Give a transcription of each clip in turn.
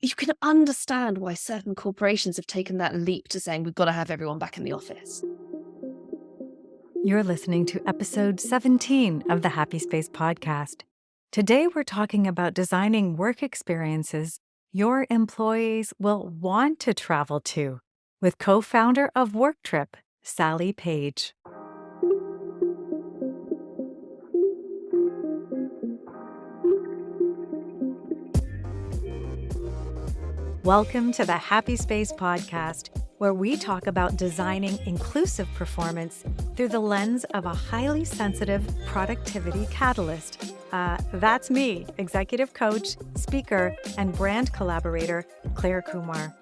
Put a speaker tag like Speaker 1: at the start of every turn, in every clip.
Speaker 1: you can understand why certain corporations have taken that leap to saying we've got to have everyone back in the office.
Speaker 2: You're listening to episode 17 of the Happy Space podcast. Today, we're talking about designing work experiences your employees will want to travel to with co-founder of WorkTripp, Sally Page. Welcome to the Happy Space podcast, where we talk about designing inclusive performance through the lens of a highly sensitive productivity catalyst. That's me, executive coach, speaker, and brand collaborator, Clare Kumar.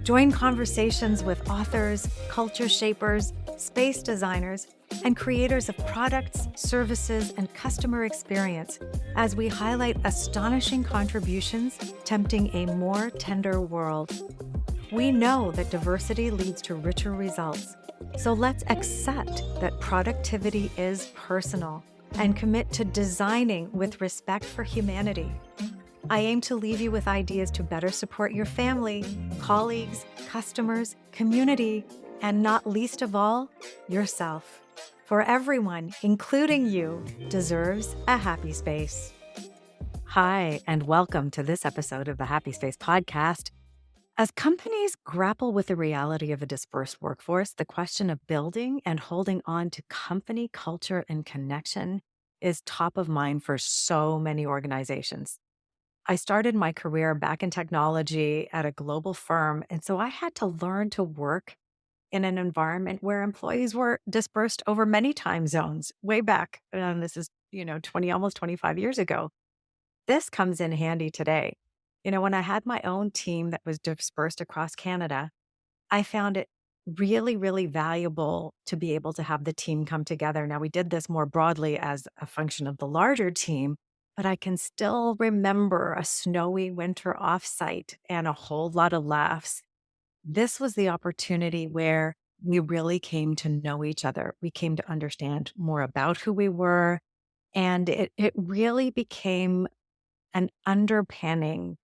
Speaker 2: Join conversations with authors, culture shapers, space designers, and creators of products, services, and customer experience as we highlight astonishing contributions tempting a more tender world. We know that diversity leads to richer results, so let's accept that productivity is personal and commit to designing with respect for humanity. I aim to leave you with ideas to better support your family, colleagues, customers, community, and not least of all, yourself. For everyone, including you, deserves a happy space. Hi, and welcome to this episode of the Happy Space podcast. As companies grapple with the reality of a dispersed workforce, the question of building and holding on to company culture and connection is top of mind for so many organizations. I started my career back in technology at a global firm, and so I had to learn to work in an environment where employees were dispersed over many time zones way back. And this is, 20, almost 25 years ago. This comes in handy today. When I had my own team that was dispersed across Canada, I found it really, really valuable to be able to have the team come together. Now, we did this more broadly as a function of the larger team, but I can still remember a snowy winter offsite and a whole lot of laughs. This was the opportunity where we really came to know each other. We came to understand more about who we were, and it really became an underpinning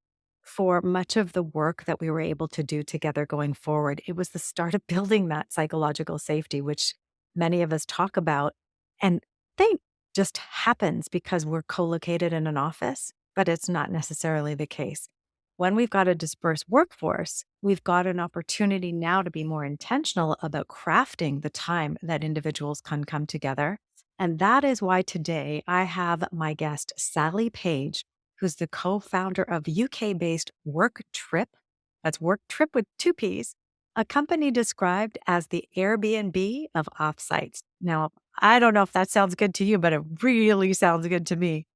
Speaker 2: for much of the work that we were able to do together going forward. It was the start of building that psychological safety, which many of us talk about. And they just happens because we're co-located in an office, but it's not necessarily the case. When we've got a dispersed workforce, we've got an opportunity now to be more intentional about crafting the time that individuals can come together. And that is why today I have my guest, Sally Page, who's the co-founder of UK-based WorkTripp. That's WorkTripp with 2 Ps, a company described as the Airbnb of offsites. Now, I don't know if that sounds good to you, but it really sounds good to me.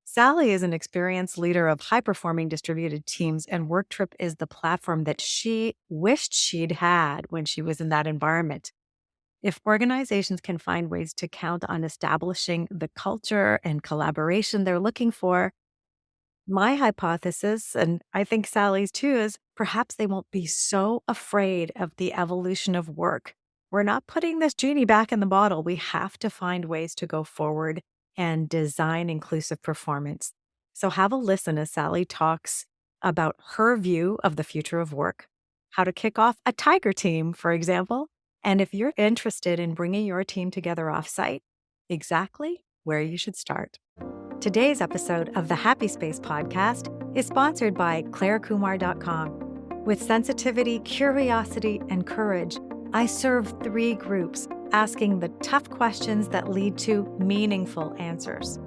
Speaker 2: Sally is an experienced leader of high-performing distributed teams, and WorkTripp is the platform that she wished she'd had when she was in that environment. If organizations can find ways to count on establishing the culture and collaboration they're looking for, my hypothesis, and I think Sally's too, is perhaps they won't be so afraid of the evolution of work. We're not putting this genie back in the bottle. We have to find ways to go forward and design inclusive performance. So have a listen as Sally talks about her view of the future of work, how to kick off a tiger team, for example, and if you're interested in bringing your team together offsite, exactly where you should start. Today's episode of the Happy Space podcast is sponsored by ClareKumar.com. With sensitivity, curiosity, and courage, I serve 3 groups asking the tough questions that lead to meaningful answers.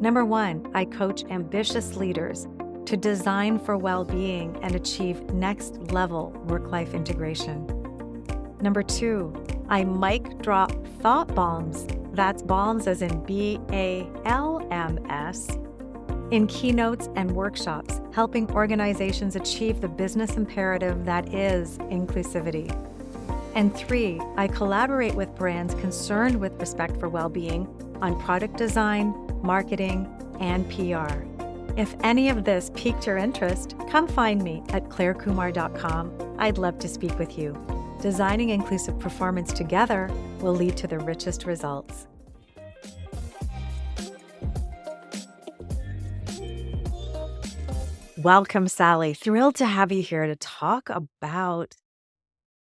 Speaker 2: Number 1, I coach ambitious leaders to design for well-being and achieve next-level work-life integration. Number 2, I mic drop thought bombs. That's bombs as in BALMS, in keynotes and workshops, helping organizations achieve the business imperative that is inclusivity. And 3, I collaborate with brands concerned with respect for well-being on product design, marketing, and PR. If any of this piqued your interest, come find me at ClareKumar.com. I'd love to speak with you. Designing inclusive performance together will lead to the richest results. Welcome, Sally. Thrilled to have you here to talk about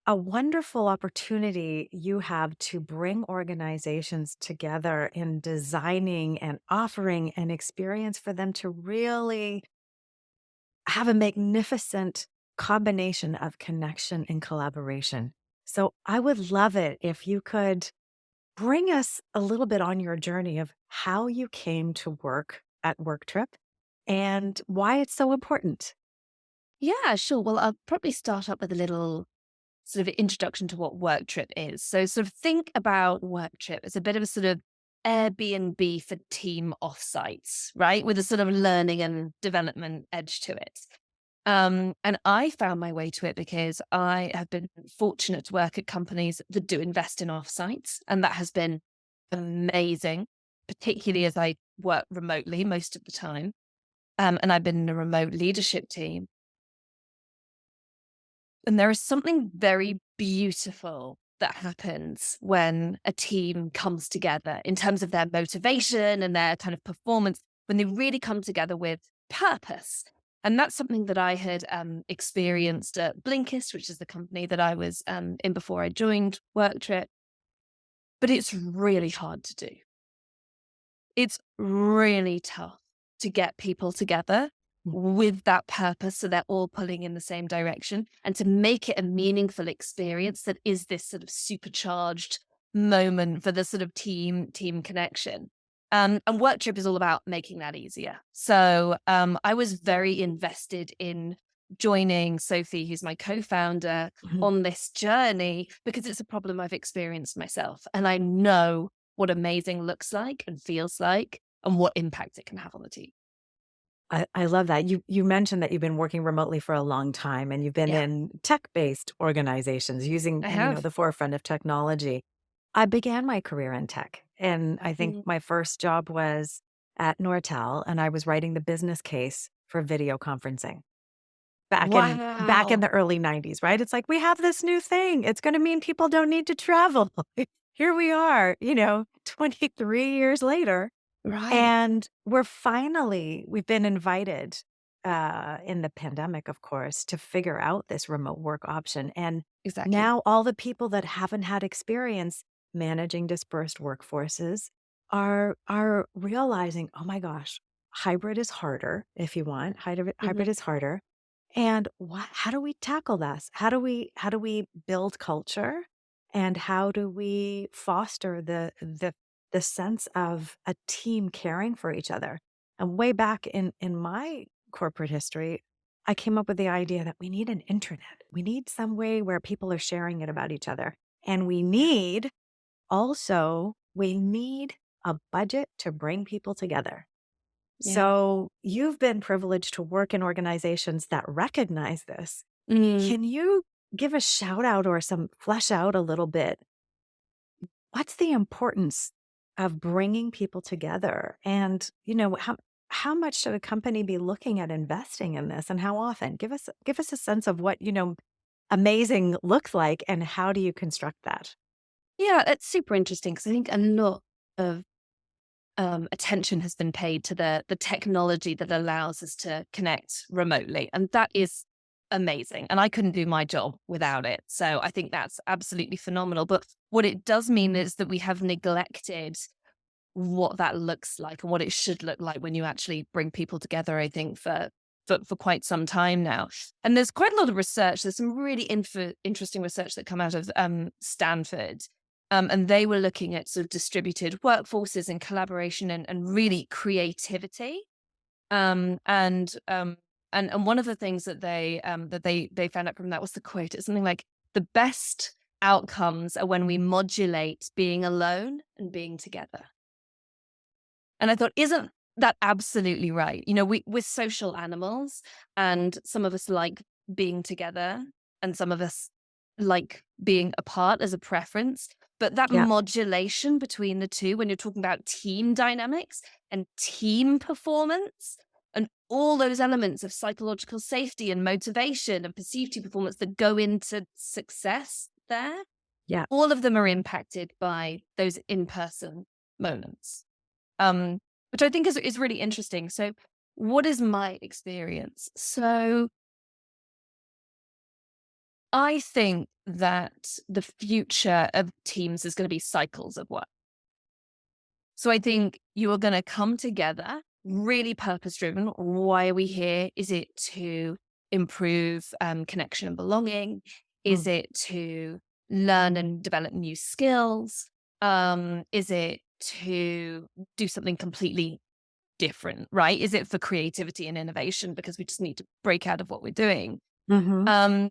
Speaker 2: a wonderful opportunity you have to bring organizations together in designing and offering an experience for them to really have a magnificent combination of connection and collaboration. So I would love it if you could bring us a little bit on your journey of how you came to work at WorkTripp and why it's so important.
Speaker 1: Yeah, sure. Well, I'll probably start up with a little sort of introduction to what WorkTrip is. So, sort of think about WorkTrip as a bit of a sort of Airbnb for team offsites, right? With a sort of learning and development edge to it. And I found my way to it because I have been fortunate to work at companies that do invest in offsites, and that has been amazing, particularly as I work remotely most of the time. And I've been in a remote leadership team. And there is something very beautiful that happens when a team comes together in terms of their motivation and their kind of performance, when they really come together with purpose. And that's something that I had experienced at Blinkist, which is the company that I was in before I joined WorkTrip. But it's really hard to do. It's really tough to get people together
Speaker 2: Mm.
Speaker 1: with that purpose so they're all pulling in the same direction and to make it a meaningful experience that is this sort of supercharged moment for the sort of team connection. And work trip is all about making that easier. So I was very invested in joining Sophie, who's my co-founder,
Speaker 2: Mhm.
Speaker 1: on this journey because it's a problem I've experienced myself, and I know what amazing looks like and feels like and what impact it can have on the team.
Speaker 2: I love that. You mentioned that you've been working remotely for a long time and you've been
Speaker 1: Yeah,
Speaker 2: in tech-based organizations using,
Speaker 1: I have.
Speaker 2: the forefront of technology. I began my career in tech, and I think
Speaker 1: Mhm.
Speaker 2: my first job was at Nortel, and I was writing the business case for video conferencing. Back in
Speaker 1: Wow.
Speaker 2: the early '90s, right? It's like, "We have this new thing. It's gonna mean people don't need to travel." Here we are, 23 years later,
Speaker 1: Right.
Speaker 2: and we've been invited, in the pandemic, of course, to figure out this remote work option, and
Speaker 1: Exactly.
Speaker 2: now all the people that haven't had experience managing dispersed workforces are realizing, "Oh my gosh, hybrid is harder if you want. Hybrid
Speaker 1: Mhm.
Speaker 2: is harder." And how do we tackle this? How do we build culture? And how do we foster the sense of a team caring for each other? And way back in my corporate history, I came up with the idea that we need an internet. We need some way where people are sharing it about each other. And
Speaker 1: Yeah.
Speaker 2: we need a budget to bring people together.
Speaker 1: Yeah.
Speaker 2: So you've been privileged to work in organizations that recognize this.
Speaker 1: Mm.
Speaker 2: Can you give a shout out or some flesh out a little bit? What's the importance of bringing people together? And, how much should a company be looking at investing in this and how often? Give us a sense of what, amazing looks like and how do you construct that?
Speaker 1: Yeah, it's super interesting because I think a lot of attention has been paid to the technology that allows us to connect remotely, and that is amazing. And I couldn't do my job without it. So I think that's absolutely phenomenal. But what it does mean is that we have neglected what that looks like and what it should look like when you actually bring people together, I think, for quite some time now. And there's quite a lot of research. There's some really interesting research that come out of Stanford. And they were looking at sort of distributed workforces and collaboration and really creativity. Um, and um, and one of the things that they found out from that was the quote. It's something like the best outcomes are when we modulate being alone and being together. And I thought, isn't that absolutely right? We're social animals, and some of us like being together, and some of us like being apart as a preference. But that
Speaker 2: Yeah.
Speaker 1: modulation between the two, when you're talking about team dynamics and team performance, and all those elements of psychological safety and motivation and perceived team performance that go into success there,
Speaker 2: Yeah.
Speaker 1: all of them are impacted by those in person moments, um, which I think is really interesting. So what is my experience? So I think that the future of teams is going to be cycles of work. So I think you are going to come together, really purpose driven. Why are we here? Is it to improve connection and belonging? Is
Speaker 2: Mm.
Speaker 1: it to learn and develop new skills? Is it to do something completely different, right? Is it for creativity and innovation because we just need to break out of what we're doing?
Speaker 2: Mm-hmm.
Speaker 1: Um,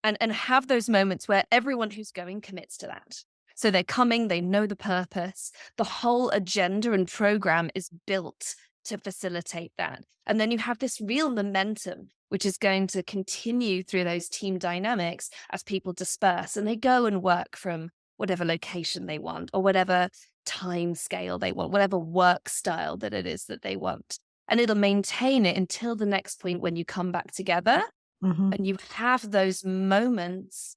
Speaker 1: and have those moments where everyone who's going commits to that. So they're coming, they know the purpose. The whole agenda and program is built to facilitate that. And then you have this real momentum, which is going to continue through those team dynamics as people disperse and they go and work from whatever location they want or whatever time scale they want, whatever work style that it is that they want. And it'll maintain it until the next point when you come back together
Speaker 2: Mm-hmm.
Speaker 1: and you have those moments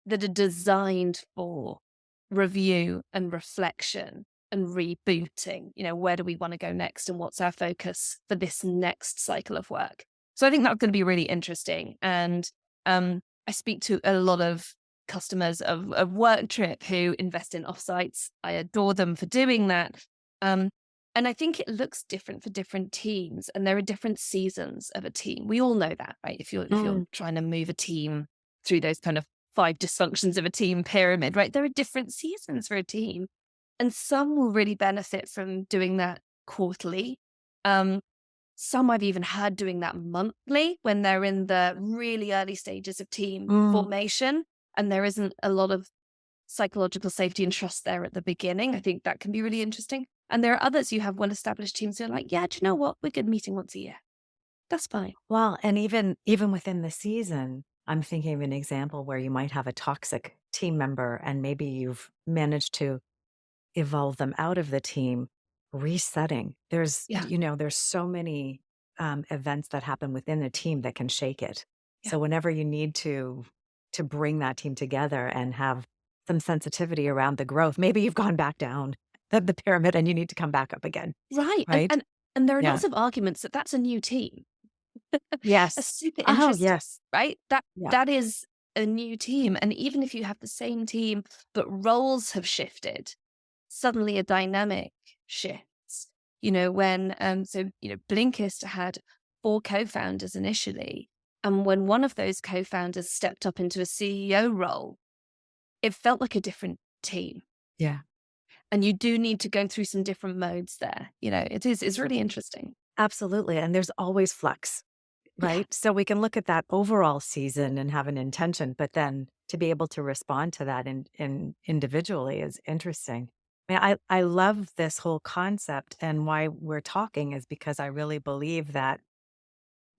Speaker 1: that are designed for review and reflection and rebooting. Where do we want to go next and what's our focus for this next cycle of work? So I think that's going to be really interesting. And I speak to a lot of customers of WorkTripp who invest in offsites. I adore them for doing that. And I think it looks different for different teams, and there are different seasons of a team. We all know that, right? If you're
Speaker 2: Mm.
Speaker 1: trying to move a team through those kind of 5 dysfunctions of a team pyramid, right? There are different seasons for a team, and some will really benefit from doing that quarterly. Um, some I've even heard doing that monthly when they're in the really early stages of team
Speaker 2: Mm.
Speaker 1: formation, and there isn't a lot of psychological safety and trust there at the beginning. I think that can be really interesting. And there are others you have well-established teams who are like, yeah, do you know what? We're good meeting once a year. That's fine.
Speaker 2: Well, and even within the season, I'm thinking of an example where you might have a toxic team member and maybe you've managed to evolve them out of the team, resetting.
Speaker 1: Yeah.
Speaker 2: There's so many events that happen within a team that can shake it.
Speaker 1: Yeah.
Speaker 2: So whenever you need to bring that team together and have some sensitivity around the growth, maybe you've gone back down the pyramid and you need to come back up again,
Speaker 1: Right. And
Speaker 2: right?
Speaker 1: and and there are
Speaker 2: Yeah.
Speaker 1: lots of arguments that that's a new team. That's
Speaker 2: Yes.
Speaker 1: super
Speaker 2: Oh,
Speaker 1: interesting,
Speaker 2: yes.
Speaker 1: right? That
Speaker 2: Yeah.
Speaker 1: that is a new team. And even if you have the same team, but roles have shifted, suddenly a dynamic shifts. Blinkist had 4 co-founders initially. And when one of those co-founders stepped up into a CEO role, it felt like a different team.
Speaker 2: Yeah.
Speaker 1: And you do need to go through some different modes there. It's really interesting.
Speaker 2: Absolutely. And there's always flux,
Speaker 1: Yeah.
Speaker 2: right? So we can look at that overall season and have an intention, but then to be able to respond to that in individually is interesting. I love this whole concept, and why we're talking is because I really believe that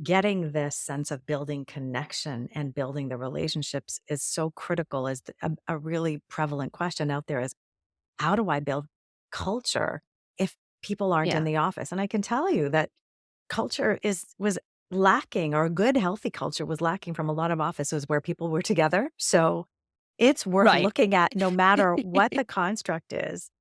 Speaker 2: getting this sense of building connection and building the relationships is so critical. Is a really prevalent question out there is, how do I build culture if people aren't in
Speaker 1: Yeah.
Speaker 2: the office? And I can tell you that culture was lacking, or a good, healthy culture was lacking from a lot of offices where people were together. So it's worth
Speaker 1: Right.
Speaker 2: looking at no matter what the construct is.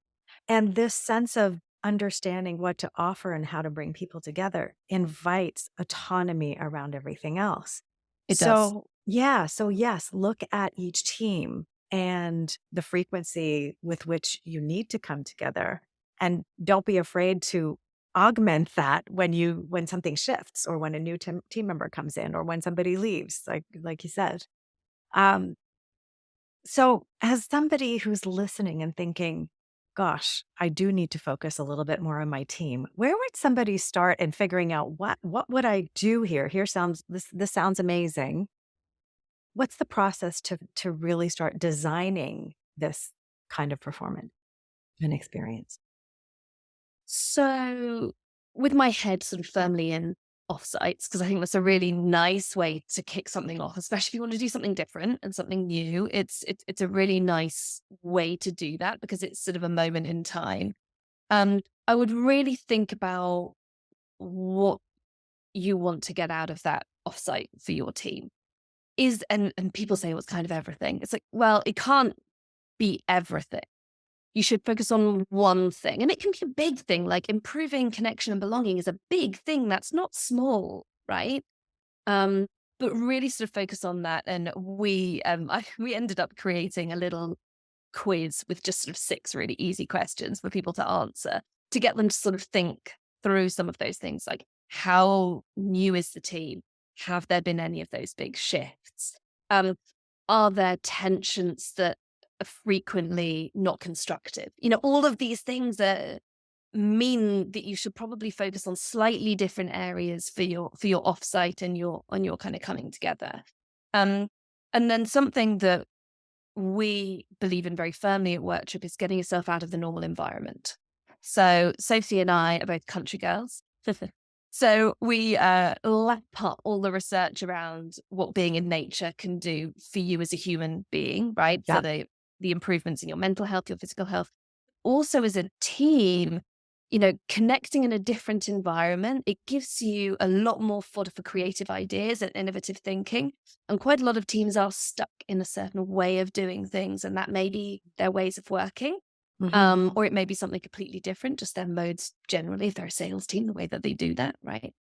Speaker 2: And this sense of understanding what to offer and how to bring people together invites autonomy around everything else.
Speaker 1: It does.
Speaker 2: So, yeah. So, yes, look at each team and the frequency with which you need to come together. And don't be afraid to augment that when something shifts, or when a new team member comes in, or when somebody leaves, like you said. Um, so, as somebody who's listening and thinking, gosh, I do need to focus a little bit more on my team, where would somebody start in figuring out what would I do here? This sounds amazing. What's the process to really start designing this kind of performance and experience?
Speaker 1: So, with my head sort of firmly in offsites, because I think that's a really nice way to kick something off, especially if you want to do something different and something new. It's a really nice way to do that because it's sort of a moment in time. I would really think about what you want to get out of that offsite for your team. And people say it was kind of everything. It's like, well, it can't be everything. you should focus on one thing. And it can be a big thing, like improving connection and belonging is a big thing. That's not small, right? Um, but really sort of focus on that. And we ended up creating a little quiz with just sort of 6 really easy questions for people to answer to get them to sort of think through some of those things, like how new is the team? Have there been any of those big shifts? Um, are there tensions that are frequently not constructive? All of these things that mean that you should probably focus on slightly different areas for your offsite and your on your kind of coming together. Um, and then something that we believe in very firmly at WorkTripp is getting yourself out of the normal environment. So Sophie and I are both country girls. So we lap up all the research around what being in nature can do for you as a human being, right?
Speaker 2: Yeah.
Speaker 1: For the improvements in your mental health, your physical health. Also as a team, connecting in a different environment, it gives you a lot more fodder for creative ideas and innovative thinking. And quite a lot of teams are stuck in a certain way of doing things, and that may be their ways of working.
Speaker 2: Mhm.
Speaker 1: Or it may be something completely different, just their modes generally, if they're a sales team, the way that they do that, right?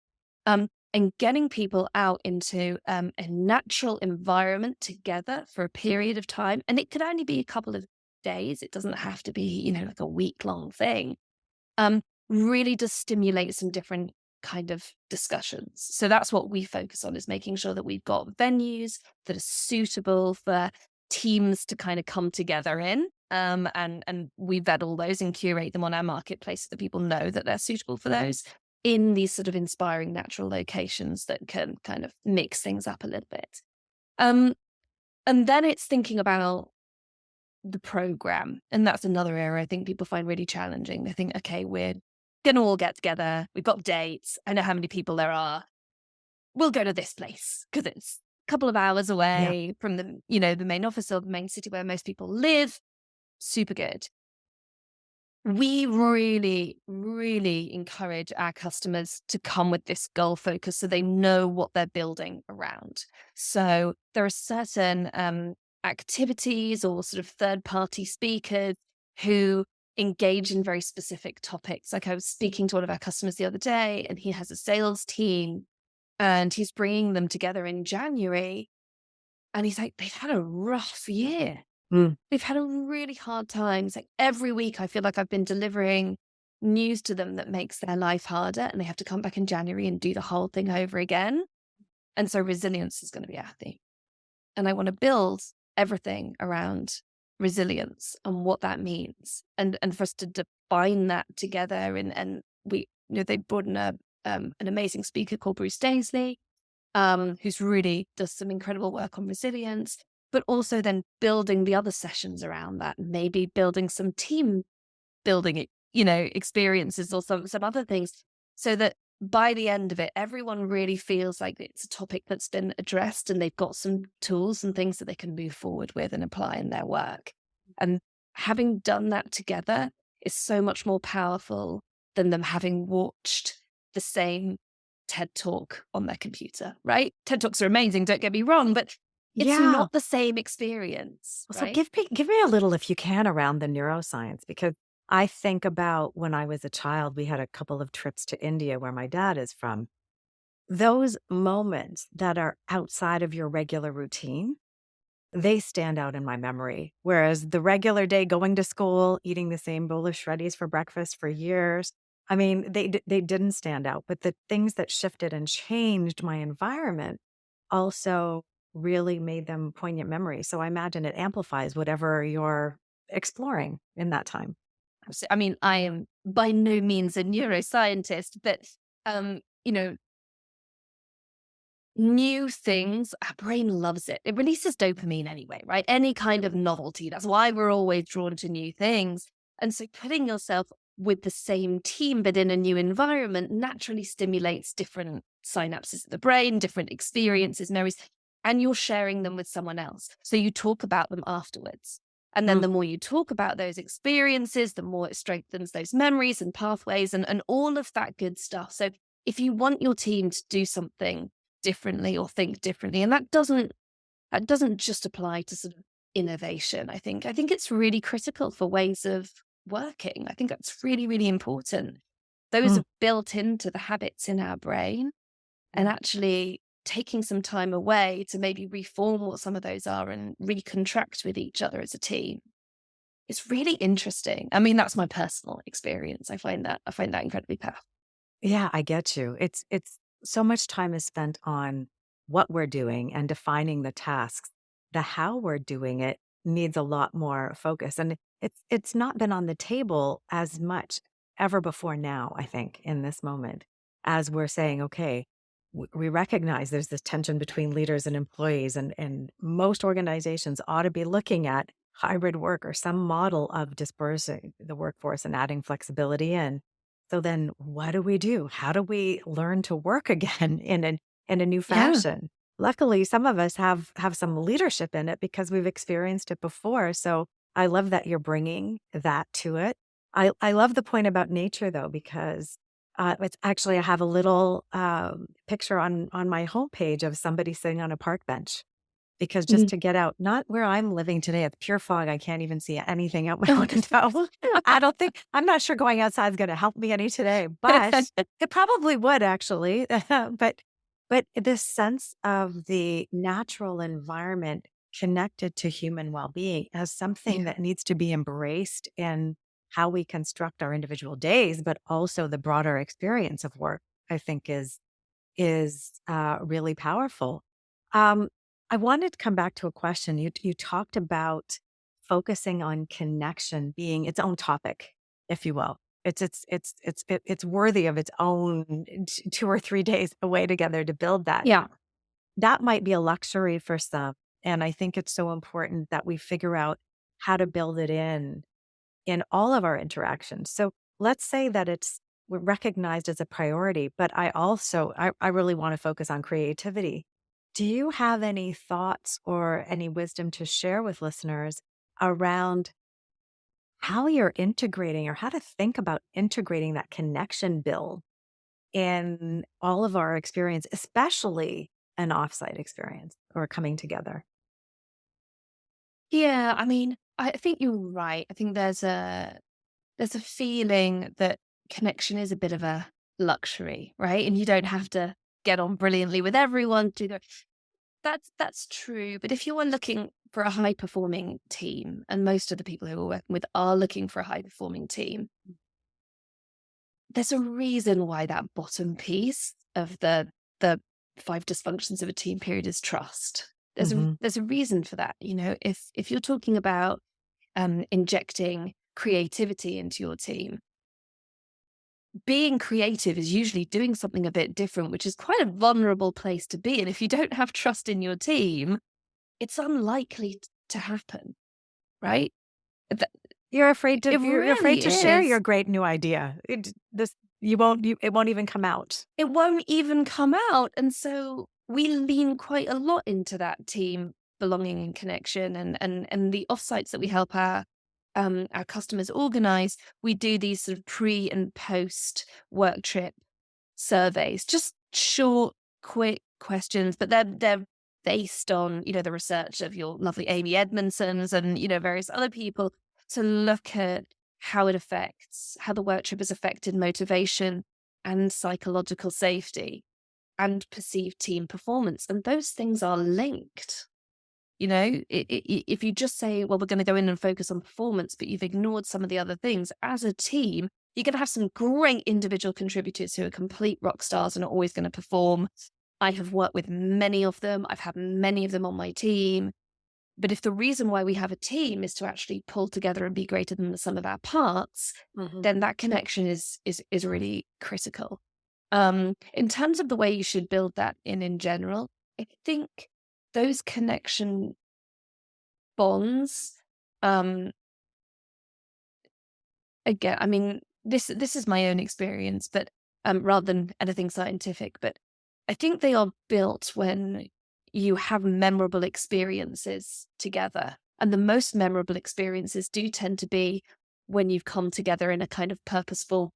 Speaker 1: And getting people out into a natural environment together for a period of time. And it could only be a couple of days. It doesn't have to be, like a week-long thing. Really does stimulate some different kind of discussions. So that's what we focus on, is making sure that we've got venues that are suitable for teams to kind of come together in. And we vet all those and curate them on our marketplace so that people know that they're suitable for those in these sort of inspiring natural locations that can kind of mix things up a little bit. Um, and then it's thinking about the program. And that's another area I think people find really challenging. They think, okay, we're going to all get together. We've got dates. I know how many people there are. We'll go to this place because it's a couple of hours
Speaker 2: Yeah.
Speaker 1: away from the main office or the main city where most people live. Super good. We really, really encourage our customers to come with this goal focus so they know what they're building around. So there are certain activities or sort of third-party speakers who engage in very specific topics. Like, I was speaking to one of our customers the other day, and he has a sales team, and he's bringing them together in January, and he's like, they've had a rough year.
Speaker 2: Mm.
Speaker 1: They've had a really hard time. It's like every week I feel like I've been delivering news to them that makes their life harder, and they have to come back in January and do the whole thing over again. And so resilience is going to be our theme. And I want to build everything around resilience and what that means, and for us to define that together. And we, they brought in an amazing speaker called Bruce Daisley, who's really does some incredible work on resilience, but also then building the other sessions around that, maybe building some team building, experiences or some other things, so that by the end of it, everyone really feels like it's a topic that's been addressed and they've got some tools and things that they can move forward with and apply in their work. And having done that together is so much more powerful than them having watched the same TED Talk on their computer, right? TED Talks are amazing, don't get me wrong, but it's
Speaker 2: Yeah.
Speaker 1: not the same experience,
Speaker 2: So
Speaker 1: right?
Speaker 2: give me a little, if you can, around the neuroscience, because I think about when I was a child, we had a couple of trips to India where my dad is from. Those moments that are outside of your regular routine, they stand out in my memory. Whereas the regular day going to school, eating the same bowl of shreddies for breakfast for years, I mean, they didn't stand out. But the things that shifted and changed my environment also really made them poignant memories. So I imagine it amplifies whatever you're exploring in that time.
Speaker 1: I mean, I am by no means a neuroscientist, but um, you know, new things, our brain loves it. It releases dopamine anyway, right? Any kind of novelty. That's why we're always drawn to new things. And so putting yourself with the same team, but in a new environment, naturally stimulates different synapses of the brain, different experiences, memories, and you're sharing them with someone else. So you talk about them afterwards. And then
Speaker 2: Mm.
Speaker 1: the more you talk about those experiences, the more it strengthens those memories and pathways and all of that good stuff. So if you want your team to do something differently or think differently, and that doesn't just apply to sort of innovation. I think it's really critical for ways of working. I think that's really, really important. Those
Speaker 2: Mm,
Speaker 1: are built into the habits in our brain, and
Speaker 2: mm.
Speaker 1: actually taking some time away to maybe reform what some of those are and recontract with each other as a team. It's really interesting. I mean, that's my personal experience. I find that incredibly powerful.
Speaker 2: Yeah, I get you. It's so much time is spent on what we're doing and defining the tasks. The how we're doing it needs a lot more focus. And it's not been on the table as much ever before now, I think, in this moment, as we're saying, okay, we recognize there's this tension between leaders and employees, and most organizations ought to be looking at hybrid work or some model of dispersing the workforce and adding flexibility in. So then what do we do? How do we learn to work again in a new
Speaker 1: Yeah.
Speaker 2: fashion? Luckily, some of us have some leadership in it because we've experienced it before. So I love that you're bringing that to it. I love the point about nature though, because it's actually I have a little picture on my homepage of somebody sitting on a park bench because just
Speaker 1: Mm.
Speaker 2: to get out, not where I'm living today, it's pure fog. I can't even see anything out my
Speaker 1: Oh,
Speaker 2: window. I'm not sure going outside is going to help me any today, but it probably would actually. But this sense of the natural environment connected to human well-being as something
Speaker 1: yeah.
Speaker 2: that needs to be embraced in how we construct our individual days, but also the broader experience of work, I think is really powerful. Um, I wanted to come back to a question. You talked about focusing on connection being its own topic, if you will. It's worthy of its own 2 or 3 days away together to build that.
Speaker 1: Yeah.
Speaker 2: That might be a luxury for some, and I think it's so important that we figure out how to build it in all of our interactions. So let's say that it's we're recognized as a priority, but I really want to focus on creativity. Do you have any thoughts or any wisdom to share with listeners around how you're integrating or how to think about integrating that connection build in all of our experience, especially an offsite experience or coming together?
Speaker 1: Yeah. I mean, I think you're right. I think there's a feeling that connection is a bit of a luxury, right? And you don't have to get on brilliantly with everyone to go. That's true. But if you are looking for a high performing team, and most of the people who we're working with are looking for a high performing team, there's a reason why that bottom piece of the five dysfunctions of a team period is trust. There's a
Speaker 2: Hmm.
Speaker 1: there's a reason for that. If you're talking about injecting creativity into your team, being creative is usually doing something a bit different, which is quite a vulnerable place to be. And if you don't have trust in your team, it's unlikely to happen, right? Th- It
Speaker 2: You're afraid
Speaker 1: really
Speaker 2: to share your
Speaker 1: is.
Speaker 2: great new idea. It won't even come out.
Speaker 1: It won't even come out. And so we lean quite a lot into that team belonging and connection, and the offsites that we help our customers organize. We do these sort of pre and post work trip surveys, just short, quick questions, but they're based on, the research of your lovely Amy Edmondson's and, various other people, to look at how the work trip has affected motivation and psychological safety and perceived team performance. And those things are linked. If you just say, well, we're going to go in and focus on performance, but you've ignored some of the other things as a team, you're going to have some great individual contributors who are complete rock stars and are always going to perform. I have worked with many of them. I've had many of them on my team. But if the reason why we have a team is to actually pull together and be greater than the sum of our parts,
Speaker 2: Mhm.
Speaker 1: then that connection is really critical. In terms of the way you should build that in general, I think those connection bonds, um, again, I mean, this is my own experience, but rather than anything scientific, but I think they are built when you have memorable experiences together. And the most memorable experiences do tend to be when you've come together in a kind of purposeful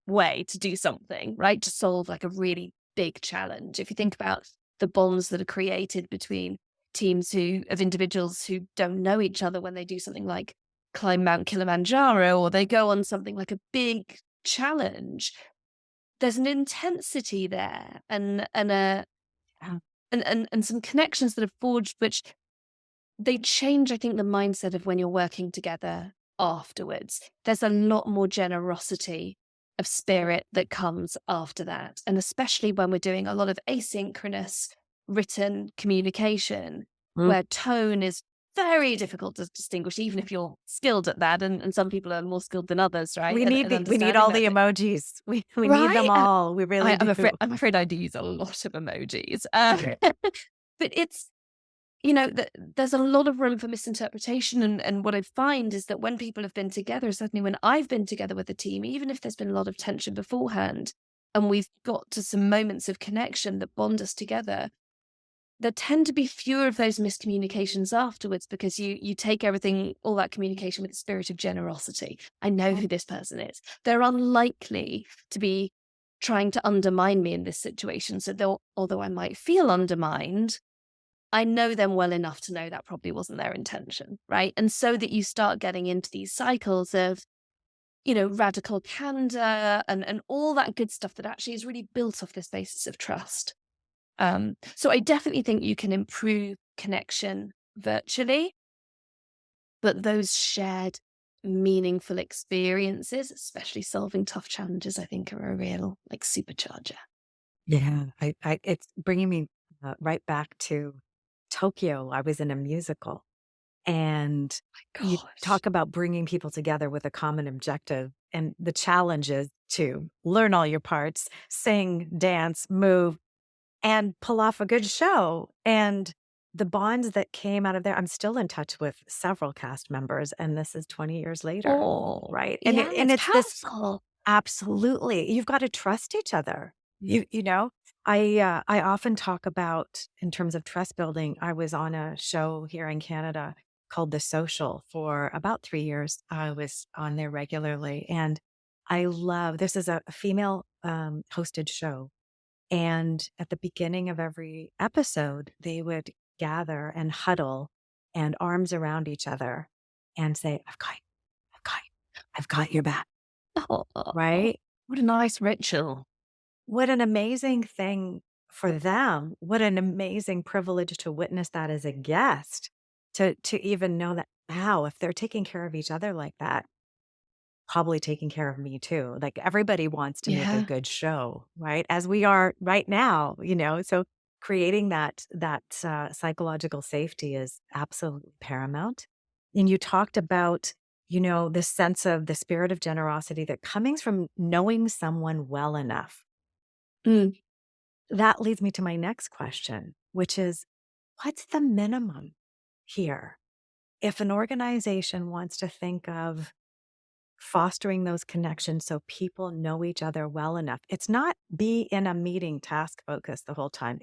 Speaker 1: way to do something, right? To solve like a really big challenge. If you think about the bonds that are created between teams of individuals who don't know each other when they do something like climb Mount Kilimanjaro, or they go on something like a big challenge. There's an intensity there, and a
Speaker 2: Yeah.
Speaker 1: and some connections that are forged, which they change, I think, the mindset of when you're working together afterwards. There's a lot more generosity of spirit that comes after that. And especially when we're doing a lot of asynchronous written communication,
Speaker 2: Mm.
Speaker 1: where tone is very difficult to distinguish, even if you're skilled at that. And some people are more skilled than others, right? At
Speaker 2: We need
Speaker 1: understanding
Speaker 2: all
Speaker 1: that.
Speaker 2: the emojis. We need them
Speaker 1: Right?
Speaker 2: all. We really do.
Speaker 1: I'm afraid I do use a lot of emojis. But it's, there's a lot of room for misinterpretation. And what I find is that when people have been together, certainly when I've been together with a team, even if there's been a lot of tension beforehand, and we've got to some moments of connection that bond us together, there tend to be fewer of those miscommunications afterwards, because you take everything, all that communication, with a spirit of generosity. I know who this person is. They're unlikely to be trying to undermine me in this situation. So although I might feel undermined, I know them well enough to know that probably wasn't their intention, right? And so that you start getting into these cycles of, radical candor and all that good stuff that actually is really built off this basis of trust. So I definitely think you can improve connection virtually, but those shared meaningful experiences, especially solving tough challenges, I think are a real supercharger.
Speaker 2: Yeah, it's bringing me right back to Tokyo. I was in a musical, and you
Speaker 1: Gosh.
Speaker 2: talk about bringing people together with a common objective. And the challenge is to learn all your parts, sing, dance, move, and pull off a good show. And the bonds that came out of there, I'm still in touch with several cast members, and this is 20 years later,
Speaker 1: Oh,
Speaker 2: right?
Speaker 1: yeah,
Speaker 2: And
Speaker 1: it's
Speaker 2: it's this.
Speaker 1: powerful.
Speaker 2: Absolutely. You've got to trust each other. You know, I often talk about, in terms of trust building, I was on a show here in Canada called The Social for about 3 years. I was on there regularly, and I love this is a female hosted show. And at the beginning of every episode, they would gather and huddle and arms around each other and say, I've got you, I've got you, I've got your back,
Speaker 1: Oh,
Speaker 2: right?
Speaker 1: what a nice ritual.
Speaker 2: What an amazing thing for them. What an amazing privilege to witness that as a guest, to even know that, wow, if they're taking care of each other like that, probably taking care of me too. Like everybody wants to make a
Speaker 1: Yeah.
Speaker 2: good show, right? As we are right now, so creating that psychological safety is absolutely paramount. And you talked about, this sense of the spirit of generosity that comes from knowing someone well enough.
Speaker 1: Mm.
Speaker 2: That leads me to my next question, which is, what's the minimum here? If an organization wants to think of fostering those connections so people know each other well enough, it's not be in a meeting task focused the whole time.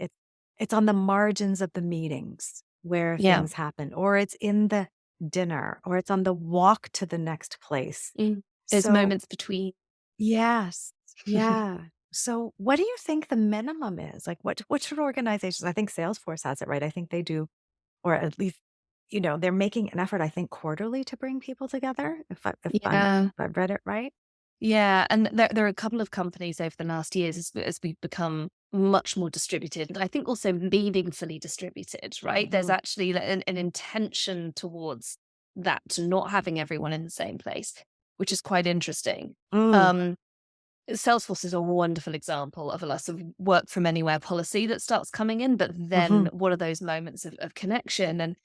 Speaker 2: It's on the margins of the meetings where
Speaker 1: Yeah.
Speaker 2: things happen, or it's in the dinner, or it's on the walk to the next place.
Speaker 1: Mm. There's
Speaker 2: So
Speaker 1: moments between.
Speaker 2: yes. Yeah. So what do you think the minimum is? Like what should organizations, I think Salesforce has it right. I think they do, or at least, they're making an effort, I think, quarterly to bring people together,
Speaker 1: Yeah.
Speaker 2: if I've read it right.
Speaker 1: Yeah. And there are a couple of companies over the last years, as we've become much more distributed, and I think also meaningfully distributed, right? There's
Speaker 2: Mhm.
Speaker 1: actually an intention towards that, to not having everyone in the same place, which is quite interesting.
Speaker 2: Mm,
Speaker 1: Um, Salesforce is a wonderful example of a less of work from anywhere policy that starts coming in, but then
Speaker 2: mhm.
Speaker 1: what are those moments of connection? And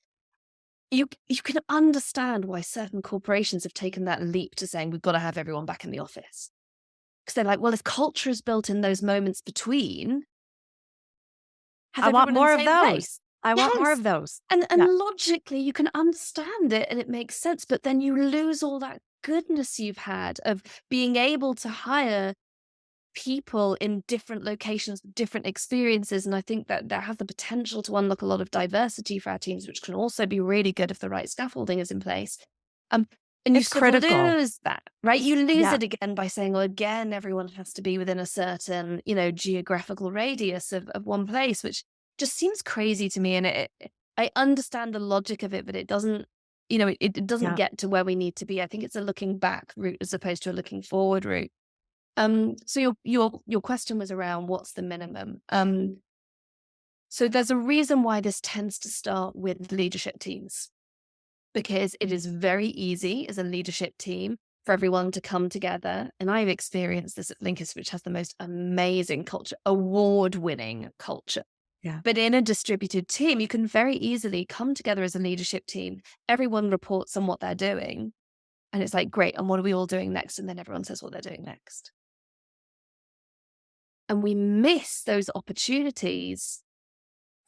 Speaker 1: you can understand why certain corporations have taken that leap to saying we've got to have everyone back in the office, because they're like, well, if culture is built in those moments between, have
Speaker 2: I want
Speaker 1: everyone in the
Speaker 2: more of
Speaker 1: same
Speaker 2: those.
Speaker 1: place.
Speaker 2: I want more
Speaker 1: Yes.
Speaker 2: of those.
Speaker 1: And
Speaker 2: Yeah.
Speaker 1: logically you can understand it and it makes sense, but then you lose all that goodness you've had of being able to hire people in different locations, different experiences. And I think that has the potential to unlock a lot of diversity for our teams, which can also be really good if the right scaffolding is in place. Um, and you
Speaker 2: It's
Speaker 1: sort of
Speaker 2: critical.
Speaker 1: lose that, right? You lose
Speaker 2: Yeah.
Speaker 1: it again by saying, well, again, everyone has to be within a certain, geographical radius of one place, which just seems crazy to me. And I understand the logic of it, but it doesn't, it doesn't
Speaker 2: Yeah.
Speaker 1: get to where we need to be. I think it's a looking back route as opposed to a looking forward route. So your question was around what's the minimum. So there's a reason why this tends to start with leadership teams, because it is very easy as a leadership team for everyone to come together. And I've experienced this at Blinkist, which has the most amazing culture, award-winning culture.
Speaker 2: Yeah.
Speaker 1: But in a distributed team, you can very easily come together as a leadership team. Everyone reports on what they're doing. And it's like, great. And what are we all doing next? And then everyone says what they're doing next. And we miss those opportunities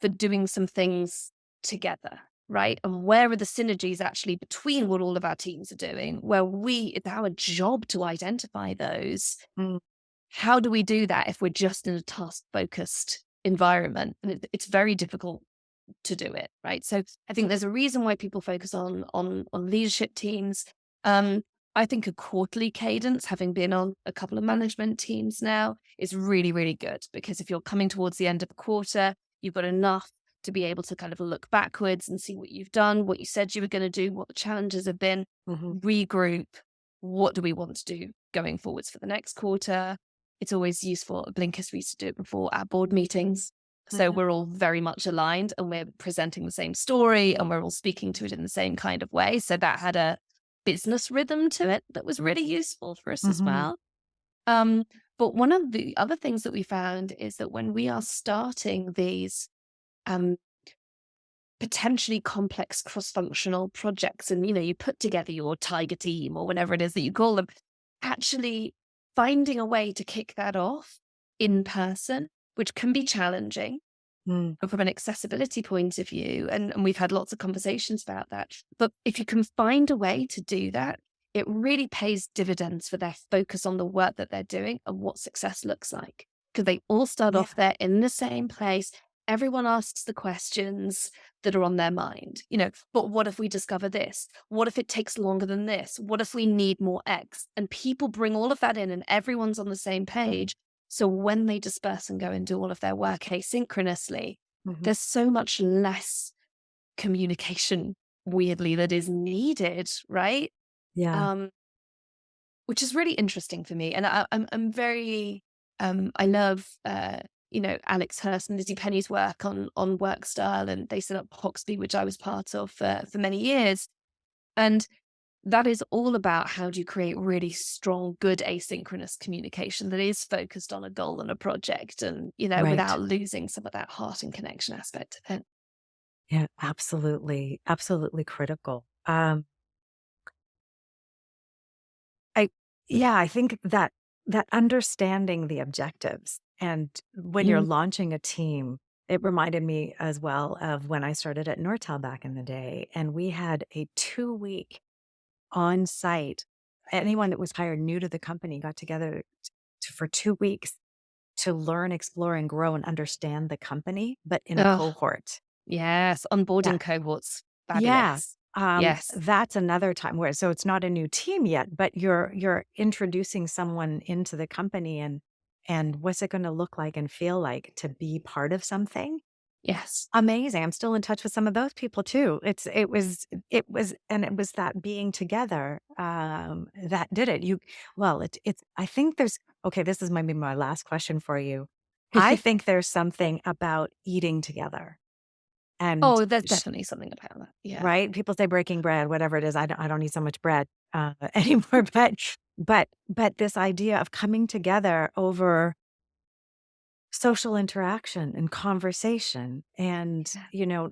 Speaker 1: for doing some things together, right? And where are the synergies actually between what all of our teams are doing, where it's our job to identify those.
Speaker 2: Mm.
Speaker 1: How do we do that if we're just in a task-focused environment? And it's very difficult to do it, right? So I think there's a reason why people focus on leadership teams. I think a quarterly cadence, having been on a couple of management teams now, is really, really good, because if you're coming towards the end of a quarter, you've got enough to be able to kind of look backwards and see what you've done, what you said you were going to do, what the challenges have been, regroup. What do we want to do going forwards for the next quarter? It's always useful. At Blinkist, we used to do it before our board meetings. So we're all very much aligned and we're presenting the same story and we're all speaking to it in the same kind of way. So that had a business rhythm to it that was really useful for us as well. But one of the other things that we found is that when we are starting these potentially complex cross-functional projects, and you put together your tiger team or whatever it is that you call them, actually finding a way to kick that off in person, which can be challenging from an accessibility point of view. And we've had lots of conversations about that. But if you can find a way to do that, it really pays dividends for their focus on the work that they're doing and what success looks like. Because they all start off there in the same place. Everyone asks the questions that are on their mind, but what if we discover this? What if it takes longer than this? What if we need more X? And people bring all of that in and everyone's on the same page. So when they disperse and go and do all of their work asynchronously, there's so much less communication, weirdly, that is needed, right?
Speaker 2: Yeah.
Speaker 1: Which is really interesting for me. And I'm very, I love, Alex Hurst and Lizzie Penny's work on work style, and they set up Hoxby, which I was part of for many years. And that is all about how do you create really strong, good asynchronous communication that is focused on a goal and a project and,
Speaker 2: Right.
Speaker 1: without losing some of that heart and connection aspect of it.
Speaker 2: Yeah, absolutely. Absolutely critical. I think that understanding the objectives, and when you're launching a team, it reminded me as well of when I started at Nortel back in the day, and we had a 2-week on site. Anyone that was hired new to the company got together for 2 weeks to learn, explore, and grow and understand the company, but in a
Speaker 1: Oh,
Speaker 2: cohort.
Speaker 1: yes.
Speaker 2: Yeah.
Speaker 1: Onboarding cohorts.
Speaker 2: Yeah.
Speaker 1: Fabulous. Yes.
Speaker 2: That's another time where, so it's not a new team yet, but you're introducing someone into the company, and what's it going to look like and feel like to be part of something?
Speaker 1: Yes.
Speaker 2: Amazing. I'm still in touch with some of those people too. It was that being together that did it. I think there's, okay, this is maybe my last question for you. I think there's something about eating together. And
Speaker 1: Oh, there's definitely something about that. Yeah.
Speaker 2: right? People say breaking bread, whatever it is. I don't need so much bread anymore. But this idea of coming together over social interaction and conversation, and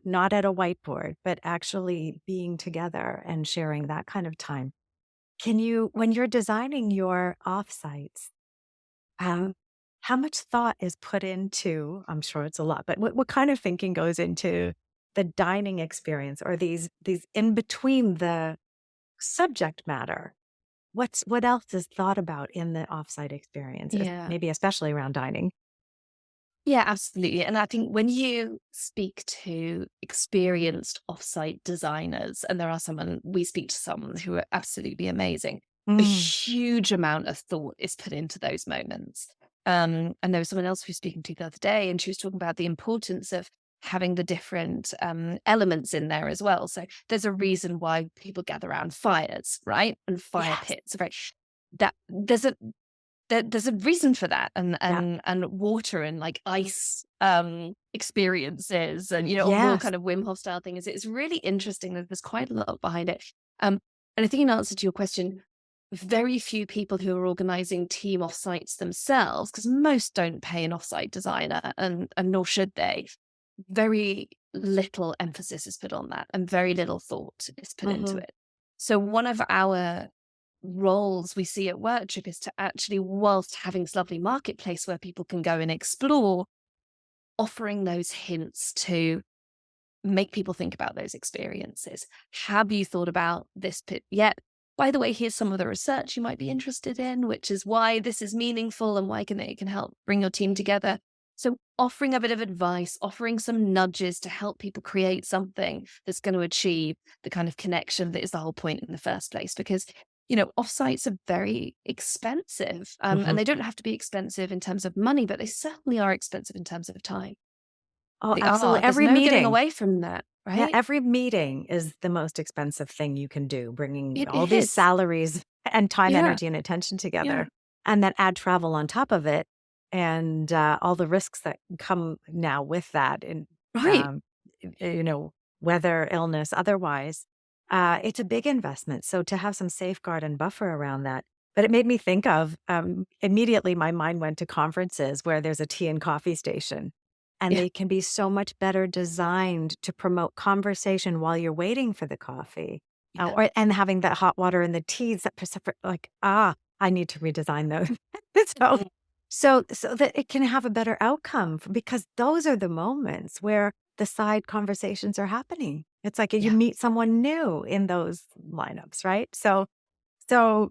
Speaker 2: not at a whiteboard, but actually being together and sharing that kind of time. Can you, when you're designing your offsites, how much thought is put into? I'm sure it's a lot, but what kind of thinking goes into the dining experience, or these in between the subject matter? What else is thought about in the offsite experience,
Speaker 1: Yeah.
Speaker 2: maybe especially around dining?
Speaker 1: Yeah, absolutely. And I think when you speak to experienced offsite designers, and we speak to some who are absolutely amazing, a huge amount of thought is put into those moments. And there was someone else who was speaking to the other day, and she was talking about the importance of having the different elements in there as well. So there's a reason why people gather around fires, right? And fire
Speaker 2: Yes.
Speaker 1: pits, right? That there's a reason for that,
Speaker 2: Yeah.
Speaker 1: and water and like ice experiences, and a more
Speaker 2: Yes.
Speaker 1: kind of Wim Hof style thing. It's really interesting that there's quite a lot behind it. And I think in answer to your question, very few people who are organizing team offsites themselves, because most don't pay an offsite designer, and nor should they. Very little emphasis is put on that, and very little thought is put into
Speaker 2: Hmm.
Speaker 1: it. So one of our roles we see at WorkTripp is to actually, whilst having this lovely marketplace where people can go and explore, offering those hints to make people think about those experiences. Have you thought about this pit yet? By the way, here's some of the research you might be interested in, which is why this is meaningful and why it can help bring your team together. So offering a bit of advice, offering some nudges to help people create something that's going to achieve the kind of connection that is the whole point in the first place. Because, offsites are very expensive, and
Speaker 2: Hmm.
Speaker 1: they don't have to be expensive in terms of money, but they certainly are expensive in terms of time.
Speaker 2: Oh,
Speaker 1: They are.
Speaker 2: absolutely.
Speaker 1: There's
Speaker 2: Every
Speaker 1: no getting
Speaker 2: meeting.
Speaker 1: away from that,
Speaker 2: Yeah,
Speaker 1: right?
Speaker 2: every meeting is the most expensive thing you can do, bringing
Speaker 1: It
Speaker 2: all these
Speaker 1: is.
Speaker 2: salaries and time,
Speaker 1: Yeah,
Speaker 2: energy, and attention
Speaker 1: yeah.
Speaker 2: together, and then add travel on top of it, and all the risks that come now with that, and
Speaker 1: Right.
Speaker 2: um, you know, weather, illness, otherwise, it's a big investment. So to have some safeguard and buffer around that. But it made me think of immediately. My mind went to conferences where there's a tea and coffee station, and
Speaker 1: Yeah,
Speaker 2: they can be so much better designed to promote conversation while you're waiting for the coffee,
Speaker 1: yeah.
Speaker 2: and having that hot water and the teas that separate. Like, I need to redesign those. so,
Speaker 1: Mhm.
Speaker 2: so that it can have a better outcome, because those are the moments where the side conversations are happening. It's like you
Speaker 1: Yeah.
Speaker 2: meet someone new in those lineups, right? So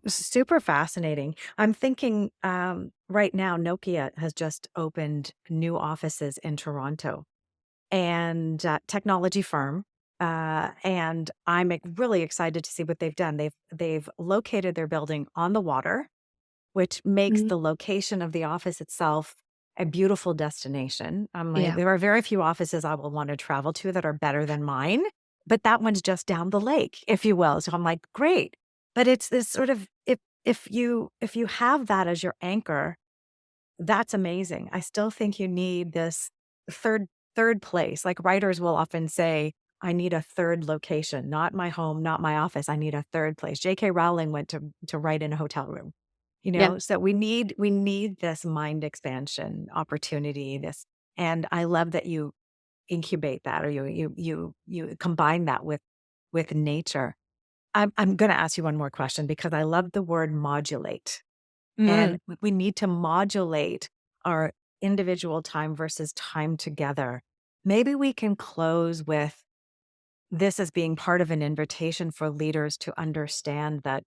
Speaker 2: super fascinating. I'm thinking right now, Nokia has just opened new offices in Toronto, and technology firm. And I'm really excited to see what they've done. They've located their building on the water, which makes
Speaker 1: Mhm.
Speaker 2: the location of the office itself a beautiful destination. I'm like,
Speaker 1: Yeah.
Speaker 2: there are very few offices I will want to travel to that are better than mine, but that one's just down the lake, if you will. So I'm like, great. But it's this sort of, if you have that as your anchor, that's amazing. I still think you need this third third place. Like writers will often say, I need a third location, not my home, not my office. I need a third place. J.K. Rowling went to write in a hotel room.
Speaker 1: Yeah.
Speaker 2: So we need this mind expansion opportunity. And I love that you incubate that, or you combine that with nature. I'm going to ask you one more question, because I love the word modulate. And
Speaker 1: Mm.
Speaker 2: we need to modulate our individual time versus time together. Maybe we can close with this as being part of an invitation for leaders to understand that,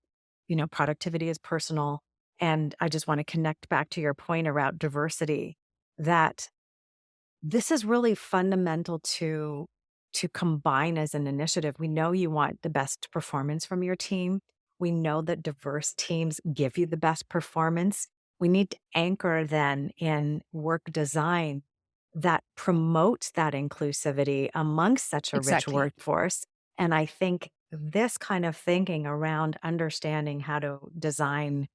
Speaker 2: productivity is personal. And I just want to connect back to your point around diversity, that this is really fundamental to combine as an initiative. We know you want the best performance from your team. We know that diverse teams give you the best performance. We need to anchor then in work design that promotes that inclusivity amongst such a rich
Speaker 1: Exactly.
Speaker 2: workforce. And I think this kind of thinking around understanding how to design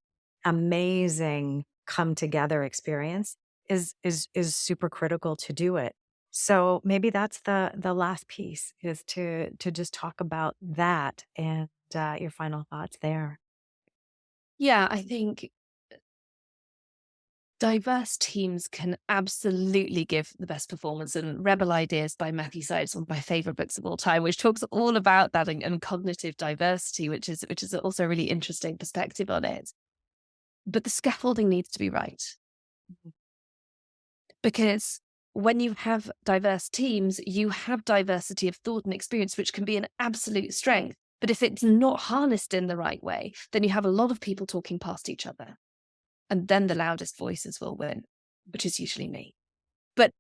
Speaker 2: amazing come together experience is super critical to do it. So maybe that's the last piece, is to just talk about that, and your final thoughts there.
Speaker 1: Yeah, I think diverse teams can absolutely give the best performance. And Rebel Ideas by Matthew Syed is one of my favorite books of all time, which talks all about that, and cognitive diversity, which is also a really interesting perspective on it. But the scaffolding needs to be right, because when you have diverse teams, you have diversity of thought and experience, which can be an absolute strength. But if it's not harnessed in the right way, then you have a lot of people talking past each other. And then the loudest voices will win, which is usually me. But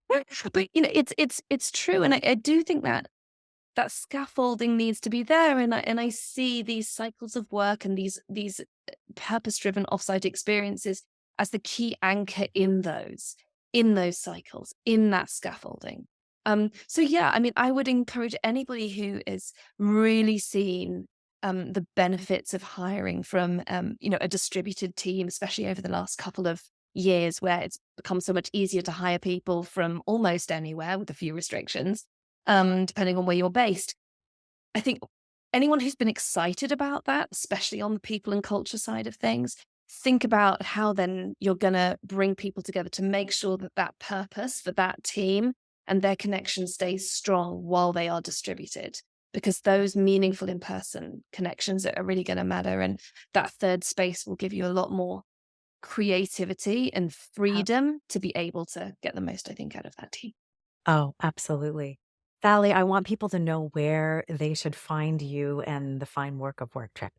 Speaker 1: but it's true. And I do think that that scaffolding needs to be there. And I see these cycles of work and these purpose-driven offsite experiences as the key anchor in those. in those cycles, in that scaffolding. So yeah, I mean, I would encourage anybody who is really seeing the benefits of hiring from a distributed team, especially over the last couple of years, where it's become so much easier to hire people from almost anywhere with a few restrictions, depending on where you're based. I think anyone who's been excited about that, especially on the people and culture side of things, think about how then you're going to bring people together to make sure that that purpose for that team and their connection stays strong while they are distributed. Because those meaningful in person connections are really going to matter. And that third space will give you a lot more creativity and freedom to be able to get the most, I think, out of that team.
Speaker 2: Oh, absolutely. Sally, I want people to know where they should find you and the fine work of WorkTripp.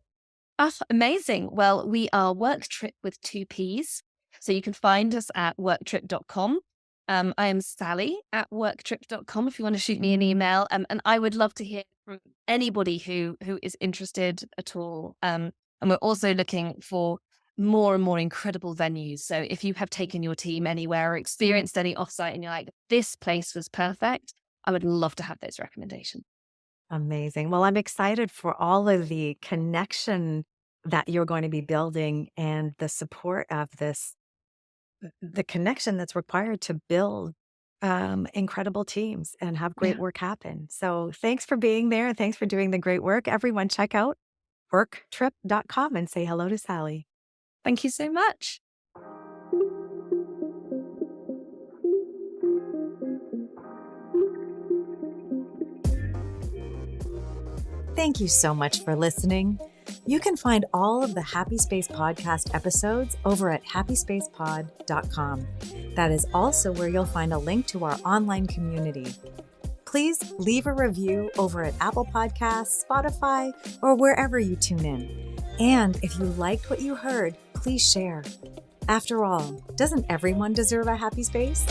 Speaker 1: Ah, amazing. Well, we are WorkTripp with two Ps. So you can find us at worktrip.com. I am Sally at worktrip.com if you want to shoot me an email. And I would love to hear from anybody who is interested at all. And we're also looking for more and more incredible venues. So if you have taken your team anywhere or experienced any offsite and you're like, this place was perfect, I would love to have those recommendations.
Speaker 2: Amazing. Well, I'm excited for all of the connection that you're going to be building and the support of this, the connection that's required to build incredible teams and have great
Speaker 1: Yeah.
Speaker 2: work happen. So thanks for being there. And thanks for doing the great work. Everyone, check out worktrip.com and say hello to Sally.
Speaker 1: Thank you so much.
Speaker 2: Thank you so much for listening. You can find all of the Happy Space podcast episodes over at happyspacepod.com. That is also where you'll find a link to our online community. Please leave a review over at Apple Podcasts, Spotify, or wherever you tune in. And if you liked what you heard, please share. After all, doesn't everyone deserve a happy space?